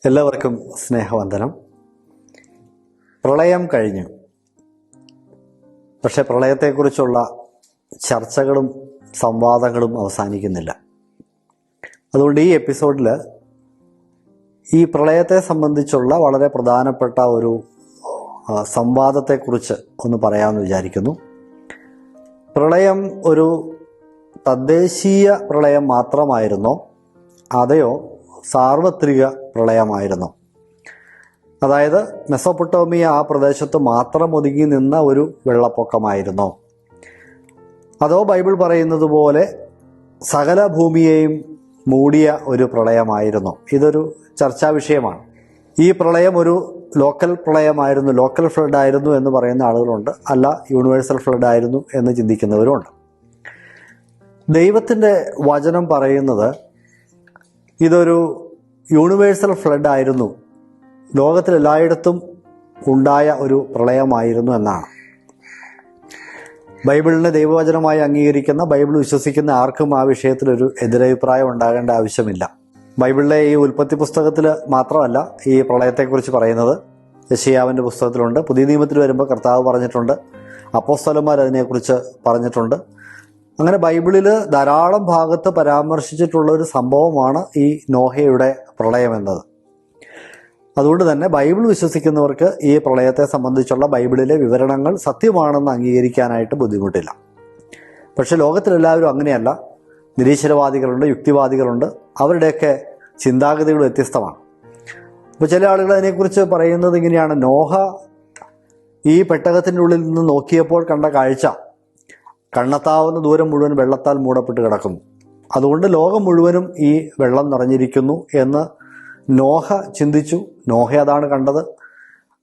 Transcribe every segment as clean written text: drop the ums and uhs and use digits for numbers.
എല്ലാവർക്കും സ്നേഹവന്ദനം. പ്രളയം കഴിഞ്ഞു. പക്ഷെ പ്രളയത്തെക്കുറിച്ചുള്ള ചർച്ചകളും സംവാദങ്ങളും അവസാനിക്കുന്നില്ല. അതുകൊണ്ട് ഈ എപ്പിസോഡിൽ ഈ പ്രളയത്തെ സംബന്ധിച്ചുള്ള വളരെ പ്രധാനപ്പെട്ട ഒരു സംവാദത്തെക്കുറിച്ച് ഒന്ന് പറയാമെന്ന് വിചാരിക്കുന്നു. പ്രളയം ഒരു തദ്ദേശീയ പ്രളയം മാത്രമായിരുന്നോ അതെയോ സാർവത്രിക പ്രളയമായിരുന്നു? അതായത് മെസൊപ്പൊട്ടേമിയ ആ പ്രദേശത്ത് മാത്രം ഒതുങ്ങി നിന്ന ഒരു വെള്ളപ്പൊക്കമായിരുന്നോ, അതോ ബൈബിൾ പറയുന്നത് പോലെ സകല ഭൂമിയെയും മൂടിയ ഒരു പ്രളയമായിരുന്നോ? ഇതൊരു ചർച്ചാ വിഷയമാണ്. ഈ പ്രളയം ഒരു ലോക്കൽ പ്രളയമായിരുന്നു, ലോക്കൽ ഫ്ലഡ് ആയിരുന്നു എന്ന് പറയുന്ന ആളുകളുണ്ട്, അല്ല യൂണിവേഴ്സൽ ഫ്ലഡ് ആയിരുന്നു എന്ന് ചിന്തിക്കുന്നവരുമുണ്ട്. ദൈവത്തിൻ്റെ വചനം പറയുന്നത് ഇതൊരു യൂണിവേഴ്സൽ ഫ്ലഡ് ആയിരുന്നു, ലോകത്തിലെല്ലായിടത്തും ഉണ്ടായ ഒരു പ്രളയമായിരുന്നു എന്നാണ്. ബൈബിളിനെ ദൈവവചനമായി അംഗീകരിക്കുന്ന, ബൈബിൾ വിശ്വസിക്കുന്ന ആർക്കും ആ വിഷയത്തിലൊരു എതിരഭിപ്രായം ഉണ്ടാകേണ്ട ആവശ്യമില്ല. ബൈബിളിലെ ഈ ഉൽപ്പത്തി പുസ്തകത്തിൽ മാത്രമല്ല ഈ പ്രളയത്തെക്കുറിച്ച് പറയുന്നത്, യെശയ്യാവിൻ്റെ പുസ്തകത്തിലുണ്ട്, പുതിയ നിയമത്തിൽ വരുമ്പോൾ കർത്താവ് പറഞ്ഞിട്ടുണ്ട്, അപ്പോസ്തലന്മാർ അതിനെക്കുറിച്ച് പറഞ്ഞിട്ടുണ്ട്. അങ്ങനെ ബൈബിളിൽ ധാരാളം ഭാഗത്ത് പരാമർശിച്ചിട്ടുള്ള ഒരു സംഭവമാണ് ഈ നോഹയുടെ പ്രളയം എന്നത്. അതുകൊണ്ട് തന്നെ ബൈബിൾ വിശ്വസിക്കുന്നവർക്ക് ഈ പ്രളയത്തെ സംബന്ധിച്ചുള്ള ബൈബിളിലെ വിവരണങ്ങൾ സത്യമാണെന്ന് അംഗീകരിക്കാനായിട്ട് ബുദ്ധിമുട്ടില്ല. പക്ഷെ ലോകത്തിലെല്ലാവരും അങ്ങനെയല്ല. നിരീശ്വരവാദികളുണ്ട്, യുക്തിവാദികളുണ്ട്, അവരുടെയൊക്കെ ചിന്താഗതികൾ വ്യത്യസ്തമാണ്. അപ്പോൾ ചില ആളുകൾ അതിനെക്കുറിച്ച് പറയുന്നത് ഇങ്ങനെയാണ്: നോഹ ഈ പെട്ടകത്തിൻ്റെ ഉള്ളിൽ നിന്ന് നോക്കിയപ്പോൾ കണ്ട കാഴ്ച കണ്ണെത്താവുന്ന ദൂരം മുഴുവൻ വെള്ളത്താൽ മൂടപ്പെട്ട് കിടക്കുന്നു, അതുകൊണ്ട് ലോകം മുഴുവനും ഈ വെള്ളം നിറഞ്ഞിരിക്കുന്നു എന്ന് നോഹ ചിന്തിച്ചു. നോഹ അതാണ് കണ്ടത്.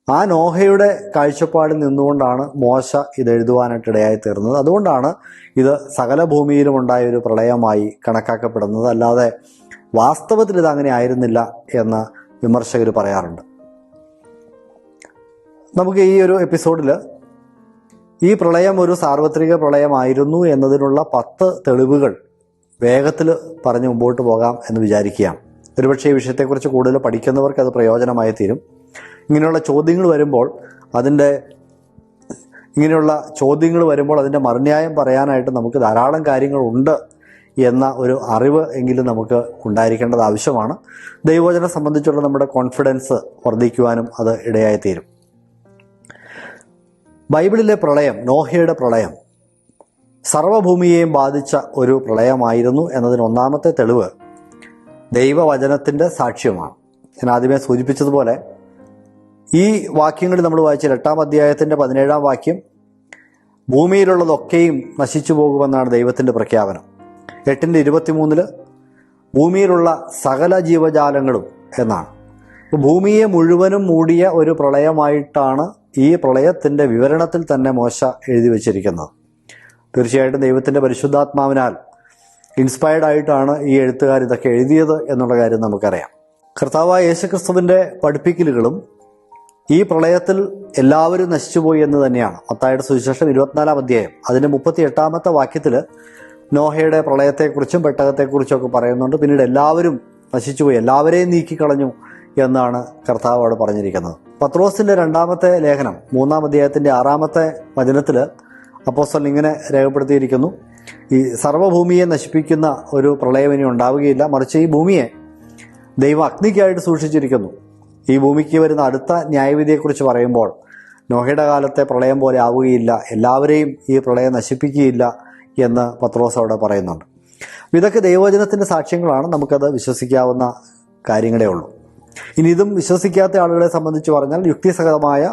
ആ നോഹയുടെ കാഴ്ചപ്പാടിൽ നിന്നുകൊണ്ടാണ് മോശ ഇത് എഴുതുവാനായിട്ട് ഇടയായി തീർന്നത്. അതുകൊണ്ടാണ് ഇത് സകല ഭൂമിയിലും ഉണ്ടായ ഒരു പ്രളയമായി കണക്കാക്കപ്പെടുന്നത്. അല്ലാതെ വാസ്തവത്തിൽ ഇത് അങ്ങനെ ആയിരുന്നില്ല എന്ന് വിമർശകർ പറയാറുണ്ട്. നമുക്ക് ഈ ഒരു എപ്പിസോഡിൽ ഈ പ്രളയം ഒരു സാർവത്രിക പ്രളയമായിരുന്നു എന്നതിനുള്ള 10 തെളിവുകൾ വേഗത്തിൽ പറഞ്ഞ് മുമ്പോട്ട് പോകാം എന്ന് വിചാരിക്കുകയാണ്. ഒരുപക്ഷെ ഈ വിഷയത്തെക്കുറിച്ച് കൂടുതൽ പഠിക്കുന്നവർക്ക് അത് പ്രയോജനമായി തീരും. ഇങ്ങനെയുള്ള ചോദ്യങ്ങൾ വരുമ്പോൾ അതിൻ്റെ മറുന്യായം പറയാനായിട്ട് നമുക്ക് ധാരാളം കാര്യങ്ങളുണ്ട് എന്ന ഒരു അറിവ് എങ്കിലും നമുക്ക് ഉണ്ടായിരിക്കേണ്ടത് ആവശ്യമാണ്. ദൈവവചനം സംബന്ധിച്ചുള്ള നമ്മുടെ കോൺഫിഡൻസ് വർദ്ധിക്കുവാനും അത് ഇടയായി തീരും. ബൈബിളിലെ പ്രളയം, നോഹയുടെ പ്രളയം, സർവ്വഭൂമിയെയും ബാധിച്ച ഒരു പ്രളയമായിരുന്നു എന്നതിന് ഒന്നാമത്തെ തെളിവ് ദൈവവചനത്തിൻ്റെ സാക്ഷ്യമാണ്. ഞാൻ ആദ്യമേ സൂചിപ്പിച്ചതുപോലെ ഈ വാക്യങ്ങളിൽ നമ്മൾ വായിച്ച 8-ാം അധ്യായത്തിൻ്റെ 17-ാം വാക്യം, ഭൂമിയിലുള്ളതൊക്കെയും നശിച്ചു പോകുമെന്നാണ് ദൈവത്തിൻ്റെ പ്രഖ്യാപനം. 8-ന്റെ 23 ഭൂമിയിലുള്ള സകല ജീവജാലങ്ങളും എന്നാണ്. ഭൂമിയെ മുഴുവനും മൂടിയ ഒരു പ്രളയമായിട്ടാണ് ഈ പ്രളയത്തിൻ്റെ വിവരണത്തിൽ തന്നെ മോശ എഴുതി വച്ചിരിക്കുന്നത്. തീർച്ചയായിട്ടും ദൈവത്തിൻ്റെ പരിശുദ്ധാത്മാവിനാൽ ഇൻസ്പയർഡ് ആയിട്ടാണ് ഈ എഴുത്തുകാർ ഇതൊക്കെ എഴുതിയത് എന്നുള്ള കാര്യം നമുക്കറിയാം. കർത്താവായ യേശുക്രിസ്തുവിൻ്റെ പഠിപ്പിക്കലുകളും ഈ പ്രളയത്തിൽ എല്ലാവരും നശിച്ചുപോയി എന്ന് തന്നെയാണ്. മത്തായിയുടെ സുവിശേഷം 24-ാം അധ്യായം അതിൻ്റെ 38-ാമത്തെ വാക്യത്തിൽ നോഹയുടെ പ്രളയത്തെക്കുറിച്ചും പെട്ടകത്തെക്കുറിച്ചും ഒക്കെ പറയുന്നുണ്ട്. പിന്നീട് എല്ലാവരും നശിച്ചുപോയി, എല്ലാവരെയും നീക്കിക്കളഞ്ഞു എന്നാണ് കർത്താവ് അവിടെ പറഞ്ഞിരിക്കുന്നത്. പത്രോസിൻ്റെ 2-ാമത്തെ ലേഖനം 3-ാം അധ്യായത്തിൻ്റെ 6-ാമത്തെ വചനത്തിൽ അപ്പോസ്തലൻ ഇങ്ങനെ രേഖപ്പെടുത്തിയിരിക്കുന്നു: ഈ സർവ്വഭൂമിയെ നശിപ്പിക്കുന്ന ഒരു പ്രളയം ഇനി ഉണ്ടാവുകയില്ല, മറിച്ച് ഈ ഭൂമിയെ ദൈവം അഗ്നിക്കായിട്ട് സൂക്ഷിച്ചിരിക്കുന്നു. ഈ ഭൂമിക്ക് വരുന്ന അടുത്ത ന്യായവിധിയെക്കുറിച്ച് പറയുമ്പോൾ നോഹയുടെ കാലത്തെ പ്രളയം പോലെ ആവുകയില്ല, എല്ലാവരെയും ഈ പ്രളയം നശിപ്പിക്കുകയില്ല എന്ന് പത്രോസ് അവിടെ പറയുന്നുണ്ട്. ഇതൊക്കെ ദൈവവചനത്തിൻ്റെ സാക്ഷ്യങ്ങളാണ്. നമുക്കത് വിശ്വസിക്കാവുന്ന കാര്യങ്ങളേ ഉള്ളൂ. ഇനി ഇതും വിശ്വസിക്കാത്ത ആളുകളെ സംബന്ധിച്ച് പറഞ്ഞാൽ യുക്തിസഹമായ,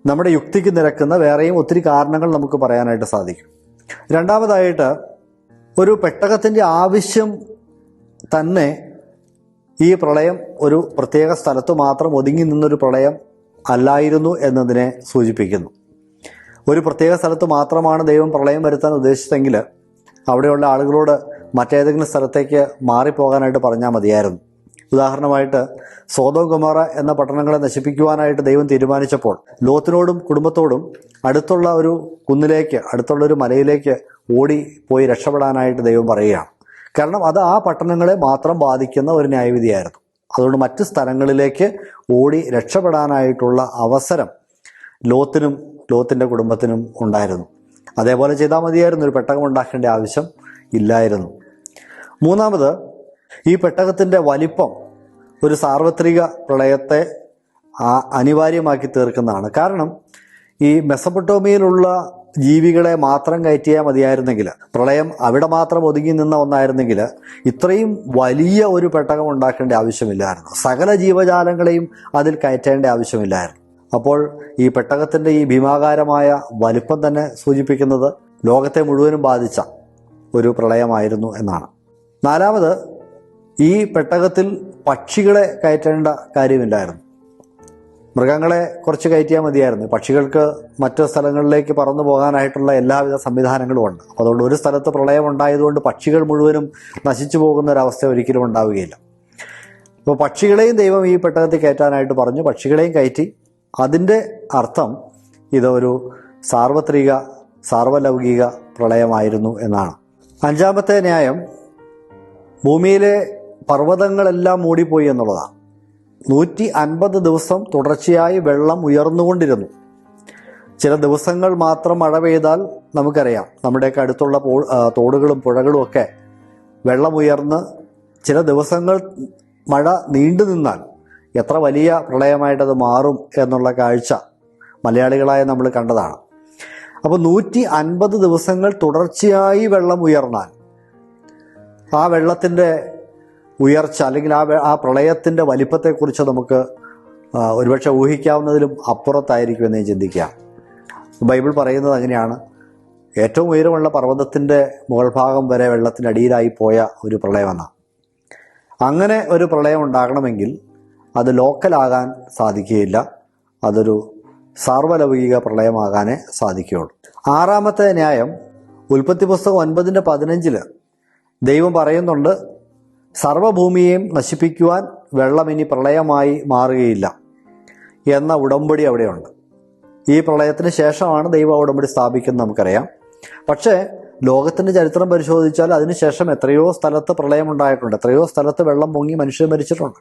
നമ്മുടെ യുക്തിക്ക് നിരക്കുന്ന വേറെയും ഒത്തിരി കാരണങ്ങൾ നമുക്ക് പറയാനായിട്ട് സാധിക്കും. രണ്ടാമതായിട്ട്, ഒരു പെട്ടകത്തിൻ്റെ ആവശ്യം തന്നെ ഈ പ്രളയം ഒരു പ്രത്യേക സ്ഥലത്ത് മാത്രം ഒതുങ്ങി നിന്നൊരു പ്രളയം അല്ലായിരുന്നു എന്നതിനെ സൂചിപ്പിക്കുന്നു. ഒരു പ്രത്യേക സ്ഥലത്ത് മാത്രമാണ് ദൈവം പ്രളയം വരുത്താൻ ഉദ്ദേശിച്ചതെങ്കിൽ അവിടെയുള്ള ആളുകളോട് മറ്റേതെങ്കിലും സ്ഥലത്തേക്ക് മാറിപ്പോകാനായിട്ട് പറഞ്ഞാൽ മതിയായിരുന്നു. ഉദാഹരണമായിട്ട് സോദോം ഗൊമോറ എന്ന പട്ടണങ്ങളെ നശിപ്പിക്കുവാനായിട്ട് ദൈവം തീരുമാനിച്ചപ്പോൾ ലോത്തിനോടും കുടുംബത്തോടും അടുത്തുള്ള ഒരു കുന്നിലേക്ക്, അടുത്തുള്ള ഒരു മലയിലേക്ക് ഓടി പോയി രക്ഷപ്പെടാനായിട്ട് ദൈവം പറയുകയാണ്. കാരണം അത് ആ പട്ടണങ്ങളെ മാത്രം ബാധിക്കുന്ന ഒരു ന്യായവിധിയായിരുന്നു. അതുകൊണ്ട് മറ്റ് സ്ഥലങ്ങളിലേക്ക് ഓടി രക്ഷപ്പെടാനായിട്ടുള്ള അവസരം ലോത്തിൻ്റെ കുടുംബത്തിനും ഉണ്ടായിരുന്നു. അതേപോലെ ചെയ്താൽ മതിയായിരുന്നു, ഒരു പെട്ടകം ഉണ്ടാക്കേണ്ട ആവശ്യം ഇല്ലായിരുന്നു. മൂന്നാമത്, ഈ പെട്ടകത്തിൻ്റെ വലിപ്പം ഒരു സാർവത്രിക പ്രളയത്തെ അനിവാര്യമാക്കി തീർക്കുന്നതാണ്. കാരണം ഈ മെസപ്പൊട്ടോമിയയിലുള്ള ജീവികളെ മാത്രം കയറ്റിയാൽ മതിയായിരുന്നെങ്കിൽ, പ്രളയം അവിടെ മാത്രം ഒതുങ്ങി നിന്ന ഒന്നായിരുന്നെങ്കിൽ ഇത്രയും വലിയ ഒരു പെട്ടകം ഉണ്ടാക്കേണ്ട ആവശ്യമില്ലായിരുന്നു. സകല ജീവജാലങ്ങളെയും അതിൽ കയറ്റേണ്ട ആവശ്യമില്ലായിരുന്നു. അപ്പോൾ ഈ പെട്ടകത്തിൻ്റെ ഈ ഭീമാകാരമായ വലിപ്പം തന്നെ സൂചിപ്പിക്കുന്നത് ലോകത്തെ മുഴുവനും ബാധിച്ച ഒരു പ്രളയമായിരുന്നു എന്നാണ്. നാലാമത്, ഈ പെട്ടകത്തിൽ പക്ഷികളെ കയറ്റേണ്ട കാര്യമില്ലായിരുന്നു. മൃഗങ്ങളെ കുറച്ച് കയറ്റിയാൽ മതിയായിരുന്നു. പക്ഷികൾക്ക് മറ്റു സ്ഥലങ്ങളിലേക്ക് പറന്നു പോകാനായിട്ടുള്ള എല്ലാവിധ സംവിധാനങ്ങളും ഉണ്ട്. അപ്പോൾ അതുകൊണ്ട് ഒരു സ്ഥലത്ത് പ്രളയം ഉണ്ടായതുകൊണ്ട് പക്ഷികൾ മുഴുവനും നശിച്ചു പോകുന്ന ഒരവസ്ഥ ഒരിക്കലും ഉണ്ടാവുകയില്ല. അപ്പോൾ പക്ഷികളെയും ദൈവം ഈ പെട്ടകത്തിൽ കയറ്റാനായിട്ട് പറഞ്ഞു. പക്ഷികളെയും കയറ്റി. അതിൻ്റെ അർത്ഥം ഇതൊരു സാർവലൗകിക പ്രളയമായിരുന്നു എന്നാണ്. അഞ്ചാമത്തെ ന്യായം, ഭൂമിയിലെ പർവ്വതങ്ങളെല്ലാം മൂടിപ്പോയി എന്നുള്ളതാണ്. 150 ദിവസം തുടർച്ചയായി വെള്ളം ഉയർന്നുകൊണ്ടിരുന്നു. ചില ദിവസങ്ങൾ മാത്രം മഴ പെയ്താൽ നമുക്കറിയാം, നമ്മുടെയൊക്കെ അടുത്തുള്ള തോടുകളും പുഴകളും ഒക്കെ വെള്ളം ഉയർന്ന് ചില ദിവസങ്ങൾ മഴ നീണ്ടു നിന്നാൽ എത്ര വലിയ പ്രളയമായിട്ടത് മാറും എന്നുള്ള കാഴ്ച മലയാളികളായ നമ്മൾ കണ്ടതാണ്. അപ്പോൾ 150 ദിവസങ്ങൾ തുടർച്ചയായി വെള്ളം ഉയർന്നാൽ ആ വെള്ളത്തിൻ്റെ ഉയർച്ച അല്ലെങ്കിൽ ആ പ്രളയത്തിൻ്റെ വലിപ്പത്തെക്കുറിച്ച് നമുക്ക് ഒരുപക്ഷെ ഊഹിക്കാവുന്നതിലും അപ്പുറത്തായിരിക്കുമെന്ന് ചിന്തിക്കാം. ബൈബിൾ പറയുന്നത് അങ്ങനെയാണ്. ഏറ്റവും ഉയരമുള്ള പർവ്വതത്തിൻ്റെ മുകൾ ഭാഗം വരെ വെള്ളത്തിനടിയിലായി പോയ ഒരു പ്രളയമെന്നാണ്. അങ്ങനെ ഒരു പ്രളയം ഉണ്ടാകണമെങ്കിൽ അത് ലോക്കലാകാൻ സാധിക്കുകയില്ല, അതൊരു സാർവലൗകിക പ്രളയമാകാനേ സാധിക്കുകയുള്ളൂ. ആറാമത്തെ ന്യായം, ഉൽപ്പത്തി പുസ്തകം 9:15 ദൈവം പറയുന്നുണ്ട്, സർവ്വഭൂമിയെയും നശിപ്പിക്കുവാൻ വെള്ളം ഇനി പ്രളയമായി മാറുകയില്ല എന്ന ഉടമ്പടി അവിടെയുണ്ട്. ഈ പ്രളയത്തിന് ശേഷമാണ് ദൈവ ഉടമ്പടി സ്ഥാപിക്കുന്നത് നമുക്കറിയാം. പക്ഷേ ലോകത്തിൻ്റെ ചരിത്രം പരിശോധിച്ചാൽ അതിനുശേഷം എത്രയോ സ്ഥലത്ത് പ്രളയം ഉണ്ടായിട്ടുണ്ട്, എത്രയോ സ്ഥലത്ത് വെള്ളം പൊങ്ങി മനുഷ്യർ മരിച്ചിട്ടുണ്ട്.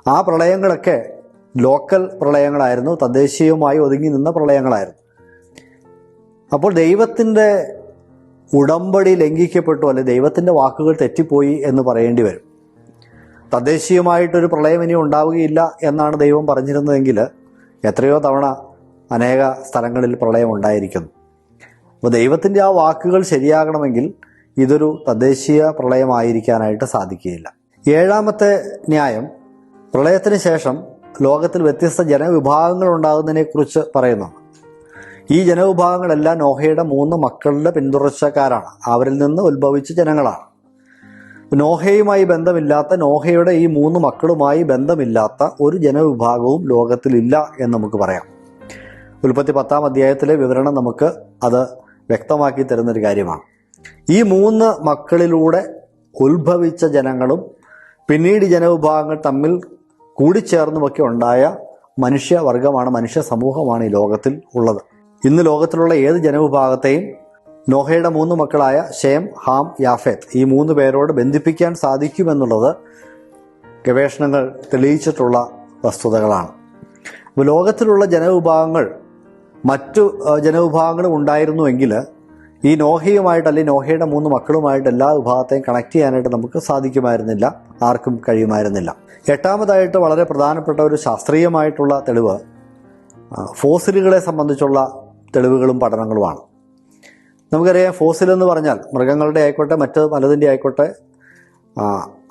ആ പ്രളയങ്ങളൊക്കെ ലോക്കൽ പ്രളയങ്ങളായിരുന്നു, തദ്ദേശീയവുമായി ഒതുങ്ങി നിന്ന പ്രളയങ്ങളായിരുന്നു. അപ്പോൾ ദൈവത്തിൻ്റെ ഉടമ്പടി ലംഘിക്കപ്പെട്ടു, അല്ലെ ദൈവത്തിൻ്റെ വാക്കുകൾ തെറ്റിപ്പോയി എന്ന് പറയേണ്ടി വരും. തദ്ദേശീയമായിട്ടൊരു പ്രളയം ഇനി ഉണ്ടാവുകയില്ല എന്നാണ് ദൈവം പറഞ്ഞിരുന്നതെങ്കിൽ എത്രയോ തവണ അനേക സ്ഥലങ്ങളിൽ പ്രളയം ഉണ്ടായിരിക്കുന്നു. അപ്പോൾ ദൈവത്തിൻ്റെ ആ വാക്കുകൾ ശരിയാകണമെങ്കിൽ ഇതൊരു തദ്ദേശീയ പ്രളയമായിരിക്കാനായിട്ട് സാധിക്കുകയില്ല. ഏഴാമത്തെ ന്യായം, പ്രളയത്തിന് ശേഷം ലോകത്തിൽ വ്യത്യസ്ത ജനവിഭാഗങ്ങൾ ഉണ്ടാകുന്നതിനെക്കുറിച്ച് പറയുന്നു. ഈ ജനവിഭാഗങ്ങളെല്ലാം നോഹയുടെ 3 മക്കളുടെ പിന്തുടർച്ചക്കാരാണ്, അവരിൽ നിന്ന് ഉത്ഭവിച്ച ജനങ്ങളാണ്. നോഹയുമായി ബന്ധമില്ലാത്ത, നോഹയുടെ ഈ 3 മക്കളുമായി ബന്ധമില്ലാത്ത ഒരു ജനവിഭാഗവും ലോകത്തിലില്ല എന്ന് നമുക്ക് പറയാം. ഉൽപ്പത്തി 10-ാം അധ്യായത്തിലെ വിവരണം നമുക്ക് അത് വ്യക്തമാക്കി തരുന്നൊരു കാര്യമാണ്. ഈ 3 മക്കളിലൂടെ ഉത്ഭവിച്ച ജനങ്ങളും പിന്നീട് ജനവിഭാഗങ്ങൾ തമ്മിൽ കൂടിച്ചേർന്നുമൊക്കെ ഉണ്ടായ മനുഷ്യവർഗമാണ്, മനുഷ്യ സമൂഹമാണ് ഈ ലോകത്തിൽ ഉള്ളത്. ഇന്ന് ലോകത്തിലുള്ള ഏത് ജനവിഭാഗത്തെയും നോഹയുടെ 3 മക്കളായ ശേം, ഹാം, യാഫേത്ത് ഈ 3 പേരോട് ബന്ധിപ്പിക്കാൻ സാധിക്കുമെന്നുള്ളത് ഗവേഷണങ്ങൾ തെളിയിച്ചിട്ടുള്ള വസ്തുതകളാണ്. അപ്പോൾ ലോകത്തിലുള്ള ജനവിഭാഗങ്ങൾ മറ്റു ജനവിഭാഗങ്ങളും ഉണ്ടായിരുന്നുവെങ്കിൽ ഈ നോഹയുമായിട്ട് അല്ലെങ്കിൽ നോഹയുടെ 3 മക്കളുമായിട്ട് എല്ലാ വിഭാഗത്തെയും കണക്ട് ചെയ്യാനായിട്ട് നമുക്ക് സാധിക്കുമായിരുന്നില്ല, ആർക്കും കഴിയുമായിരുന്നില്ല. എട്ടാമതായിട്ട് വളരെ പ്രധാനപ്പെട്ട ഒരു ശാസ്ത്രീയമായിട്ടുള്ള തെളിവ് ഫോസിലുകളെ സംബന്ധിച്ചുള്ള തെളിവുകളും പഠനങ്ങളുമാണ്. നമുക്കറിയാം, ഫോസിൽ എന്ന് പറഞ്ഞാൽ മൃഗങ്ങളുടെ ആയിക്കോട്ടെ മറ്റ് പലതിൻ്റെ ആയിക്കോട്ടെ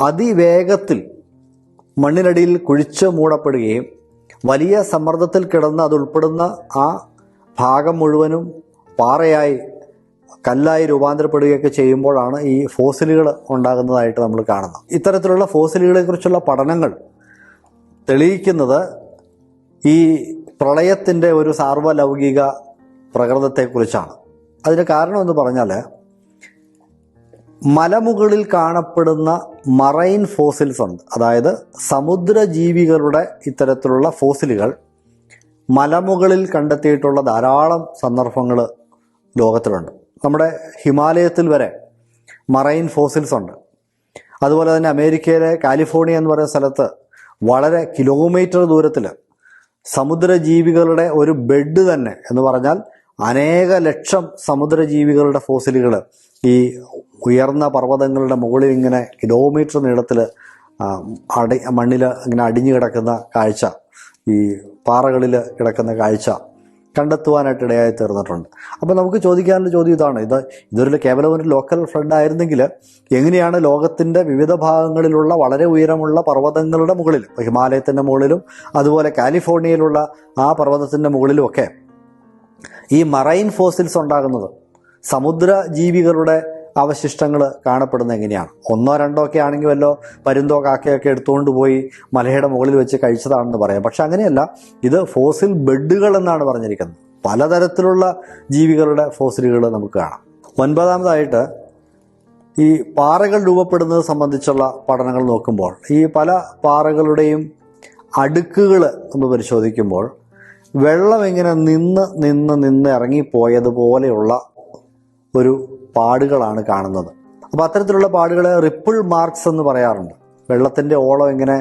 അതിവേഗത്തിൽ മണ്ണിനടിയിൽ കുഴിച്ച് മൂടപ്പെടുകയും വലിയ സമ്മർദ്ദത്തിൽ കിടന്ന് അതുൾപ്പെടുന്ന ആ ഭാഗം മുഴുവനും പാറയായി കല്ലായി രൂപാന്തരപ്പെടുകയൊക്കെ ചെയ്യുമ്പോഴാണ് ഈ ഫോസിലുകൾ ഉണ്ടാകുന്നതായിട്ട് നമ്മൾ കാണുന്നത്. ഇത്തരത്തിലുള്ള ഫോസിലുകളെ കുറിച്ചുള്ള പഠനങ്ങൾ തെളിയിക്കുന്നത് ഈ പ്രളയത്തിൻ്റെ ഒരു സാർവലൗകിക പ്രകൃതത്തെക്കുറിച്ചാണ്. അതിന് കാരണം എന്ന് പറഞ്ഞാൽ, മലമുകളിൽ കാണപ്പെടുന്ന മറൈൻ ഫോസിൽസ് ഉണ്ട്, അതായത് സമുദ്രജീവികളുടെ ഇത്തരത്തിലുള്ള ഫോസിലുകൾ മലമുകളിൽ കണ്ടെത്തിയിട്ടുള്ള ധാരാളം സന്ദർഭങ്ങൾ ലോകത്തിലുണ്ട്. നമ്മുടെ ഹിമാലയത്തിൽ വരെ മറൈൻ ഫോസിൽസ് ഉണ്ട്. അതുപോലെ തന്നെ അമേരിക്കയിലെ കാലിഫോർണിയ എന്ന് പറയുന്ന സ്ഥലത്ത് വളരെ കിലോമീറ്റർ ദൂരത്തിൽ സമുദ്രജീവികളുടെ ഒരു ബെഡ് തന്നെ എന്ന് പറഞ്ഞാൽ അനേക ലക്ഷം സമുദ്രജീവികളുടെ ഫോസിലുകൾ ഈ ഉയർന്ന പർവ്വതങ്ങളുടെ മുകളിൽ ഇങ്ങനെ കിലോമീറ്റർ നീളത്തിൽ മണ്ണിൽ ഇങ്ങനെ അടിഞ്ഞു കിടക്കുന്ന കാഴ്ച, ഈ പാറകളിൽ കിടക്കുന്ന കാഴ്ച കണ്ടെത്തുവാനായിട്ട് ഇടയായി തീർന്നിട്ടുണ്ട്. അപ്പോൾ നമുക്ക് ചോദിക്കാനുള്ള ചോദ്യം ഇതാണ്, ഇതൊരു കേവലം ഒരു ലോക്കൽ ഫ്ലഡ് ആയിരുന്നെങ്കിൽ എങ്ങനെയാണ് ലോകത്തിൻ്റെ വിവിധ ഭാഗങ്ങളിലുള്ള വളരെ ഉയരമുള്ള പർവ്വതങ്ങളുടെ മുകളിൽ, ഹിമാലയത്തിൻ്റെ മുകളിലും അതുപോലെ കാലിഫോർണിയയിലുള്ള ആ പർവ്വതത്തിൻ്റെ മുകളിലുമൊക്കെ ഈ മറൈൻ ഫോസിൽസ് ഉണ്ടാകുന്നത്, സമുദ്ര ജീവികളുടെ അവശിഷ്ടങ്ങൾ കാണപ്പെടുന്നത് എങ്ങനെയാണ്? ഒന്നോ രണ്ടോ ഒക്കെ ആണെങ്കിൽ വല്ലോ പരുന്തോ കാക്കയൊക്കെ എടുത്തുകൊണ്ട് പോയി മലയുടെ മുകളിൽ വെച്ച് കഴിച്ചതാണെന്ന് പറയാം. പക്ഷെ അങ്ങനെയല്ല, ഇത് ഫോസിൽ ബെഡുകൾ എന്നാണ് പറഞ്ഞിരിക്കുന്നത്. പലതരത്തിലുള്ള ജീവികളുടെ ഫോസിലുകൾ നമുക്ക് കാണാം. 9ാമതായിട്ട് ഈ പാറകൾ രൂപപ്പെടുന്നത് സംബന്ധിച്ചുള്ള പഠനങ്ങൾ നോക്കുമ്പോൾ ഈ പല പാറകളുടെയും അടുക്കുകൾ നമ്മൾ പരിശോധിക്കുമ്പോൾ വെള്ളം ഇങ്ങനെ നിന്ന് ഇറങ്ങിപ്പോയതുപോലെയുള്ള ഒരു പാടുകളാണ് കാണുന്നത്. അപ്പോൾ അത്തരത്തിലുള്ള പാടുകളെ റിപ്പിൾ മാർക്സ് എന്ന് പറയാറുണ്ട്. വെള്ളത്തിൻ്റെ ഓളം ഇങ്ങനെ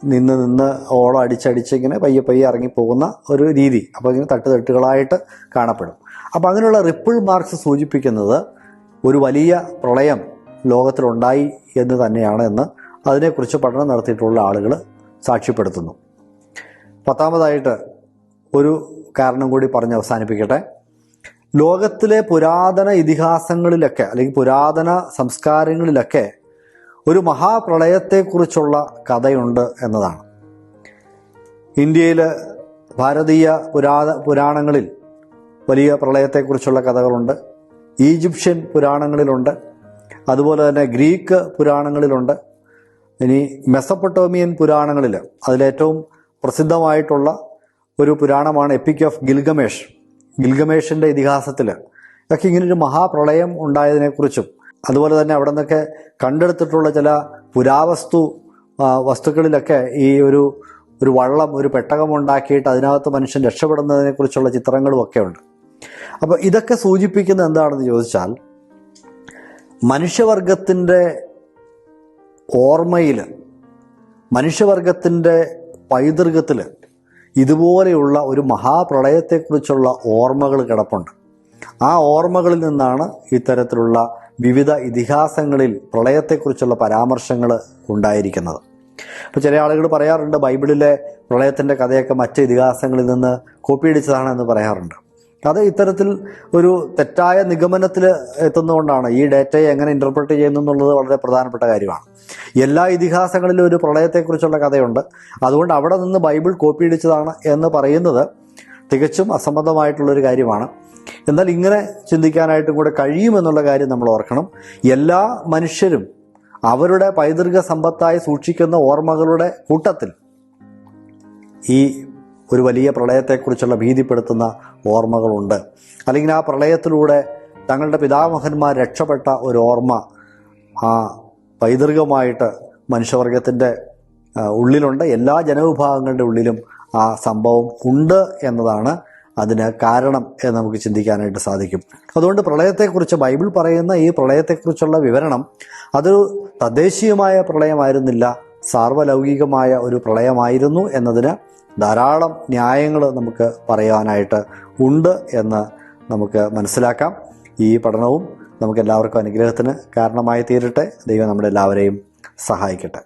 നിന്ന് ഓളം അടിച്ചടിച്ച് ഇങ്ങനെ പയ്യെ ഇറങ്ങിപ്പോകുന്ന ഒരു രീതി. അപ്പോൾ ഇങ്ങനെ തട്ടുകളായിട്ട് കാണപ്പെടും. അപ്പോൾ അങ്ങനെയുള്ള റിപ്പിൾ മാർക്സ് സൂചിപ്പിക്കുന്നത് ഒരു വലിയ പ്രളയം ലോകത്തിലുണ്ടായി എന്ന് തന്നെയാണ് എന്ന് അതിനെക്കുറിച്ച് പഠനം നടത്തിയിട്ടുള്ള ആളുകൾ സാക്ഷ്യപ്പെടുത്തുന്നു. 10ാമതായിട്ട് ഒരു കാരണം കൂടി പറഞ്ഞ് അവസാനിപ്പിക്കട്ടെ. ലോകത്തിലെ പുരാതന ഇതിഹാസങ്ങളിലൊക്കെ അല്ലെങ്കിൽ പുരാതന സംസ്കാരങ്ങളിലൊക്കെ ഒരു മഹാപ്രളയത്തെക്കുറിച്ചുള്ള കഥയുണ്ട് എന്നതാണ്. ഇന്ത്യയിൽ ഭാരതീയ പുരാണങ്ങളിൽ വലിയ പ്രളയത്തെക്കുറിച്ചുള്ള കഥകളുണ്ട്. ഈജിപ്ഷ്യൻ പുരാണങ്ങളിലുണ്ട്. അതുപോലെ തന്നെ ഗ്രീക്ക് പുരാണങ്ങളിലുണ്ട്. ഇനി മെസപ്പൊട്ടോമിയൻ പുരാണങ്ങളിൽ അതിലേറ്റവും പ്രസിദ്ധമായിട്ടുള്ള ഒരു പുരാണമാണ് എപ്പിക് ഓഫ് ഗിൽഗമേഷ്. ഗിൽഗമേഷിൻ്റെ ഇതിഹാസത്തിൽ ഒക്കെ ഇങ്ങനൊരു മഹാപ്രളയം ഉണ്ടായതിനെക്കുറിച്ചും അതുപോലെ തന്നെ അവിടെ നിന്നൊക്കെ കണ്ടെടുത്തിട്ടുള്ള ചില വസ്തുക്കളിലൊക്കെ ഈ ഒരു വള്ളം, ഒരു പെട്ടകമുണ്ടാക്കിയിട്ട് അതിനകത്ത് മനുഷ്യൻ രക്ഷപ്പെടുന്നതിനെക്കുറിച്ചുള്ള ചിത്രങ്ങളുമൊക്കെ ഉണ്ട്. അപ്പോൾ ഇതൊക്കെ സൂചിപ്പിക്കുന്നത് എന്താണെന്ന് ചോദിച്ചാൽ, മനുഷ്യവർഗത്തിൻ്റെ ഓർമ്മയിൽ, മനുഷ്യവർഗത്തിൻ്റെ പൈതൃകത്തിൽ ഇതുപോലെയുള്ള ഒരു മഹാപ്രളയത്തെക്കുറിച്ചുള്ള ഓർമ്മകൾ കിടപ്പുണ്ട്. ആ ഓർമ്മകളിൽ നിന്നാണ് ഇത്തരത്തിലുള്ള വിവിധ ഇതിഹാസങ്ങളിൽ പ്രളയത്തെക്കുറിച്ചുള്ള പരാമർശങ്ങൾ ഉണ്ടായിരിക്കുന്നത്. അപ്പോൾ ചില ആളുകൾ പറയാറുണ്ട്, ബൈബിളിലെ പ്രളയത്തിൻ്റെ കഥയൊക്കെ മറ്റ് ഇതിഹാസങ്ങളിൽ നിന്ന് കോപ്പിയടിച്ചതാണെന്ന് പറയാറുണ്ട്. അത് ഇത്തരത്തിൽ ഒരു തെറ്റായ നിഗമനത്തിൽ എത്തുന്നതുകൊണ്ടാണ്. ഈ ഡേറ്റയെ എങ്ങനെ ഇൻ്റർപ്രറ്റ് ചെയ്യുന്നു എന്നുള്ളത് വളരെ പ്രധാനപ്പെട്ട കാര്യമാണ്. എല്ലാ ഇതിഹാസങ്ങളിലും ഒരു പ്രളയത്തെക്കുറിച്ചുള്ള കഥയുണ്ട്. അതുകൊണ്ട് അവിടെ നിന്ന് ബൈബിൾ കോപ്പിയടിച്ചതാണ് എന്ന് പറയുന്നത് തികച്ചും അസംബന്ധമായിട്ടുള്ളൊരു കാര്യമാണ്. എന്നാൽ ഇങ്ങനെ ചിന്തിക്കാനായിട്ടും കൂടെ കഴിയുമെന്നുള്ള കാര്യം നമ്മൾ ഓർക്കണം. എല്ലാ മനുഷ്യരും അവരുടെ പൈതൃക സമ്പത്തായി സൂക്ഷിക്കുന്ന ഓർമ്മകളുടെ കൂട്ടത്തിൽ ഈ ഒരു വലിയ പ്രളയത്തെക്കുറിച്ചുള്ള ഭീതിപ്പെടുത്തുന്ന ഓർമ്മകളുണ്ട്. അല്ലെങ്കിൽ ആ പ്രളയത്തിലൂടെ തങ്ങളുടെ പിതാമഹന്മാർ രക്ഷപ്പെട്ട ഒരു ഓർമ്മ ആ പൈതൃകമായിട്ട് മനുഷ്യവർഗത്തിൻ്റെ ഉള്ളിലുണ്ട്. എല്ലാ ജനവിഭാഗങ്ങളുടെ ഉള്ളിലും ആ സംഭവം ഉണ്ട് എന്നതാണ് അതിന് കാരണം എന്ന് നമുക്ക് ചിന്തിക്കാനായിട്ട് സാധിക്കും. അതുകൊണ്ട് പ്രളയത്തെക്കുറിച്ച് ബൈബിൾ പറയുന്ന ഈ പ്രളയത്തെക്കുറിച്ചുള്ള വിവരണം അതൊരു തദ്ദേശീയമായ പ്രളയമായിരുന്നില്ല, സാർവലൗകികമായ ഒരു പ്രളയമായിരുന്നു എന്നതിന് ധാരാളം ന്യായങ്ങൾ നമുക്ക് പറയാനായിട്ട് ഉണ്ട് എന്ന് നമുക്ക് മനസ്സിലാക്കാം. ഈ പഠനവും നമുക്ക് എല്ലാവർക്കും അനുഗ്രഹത്തിന് കാരണമായി തീരട്ടെ. ദൈവം നമ്മളെല്ലാവരെയും സഹായിക്കട്ടെ.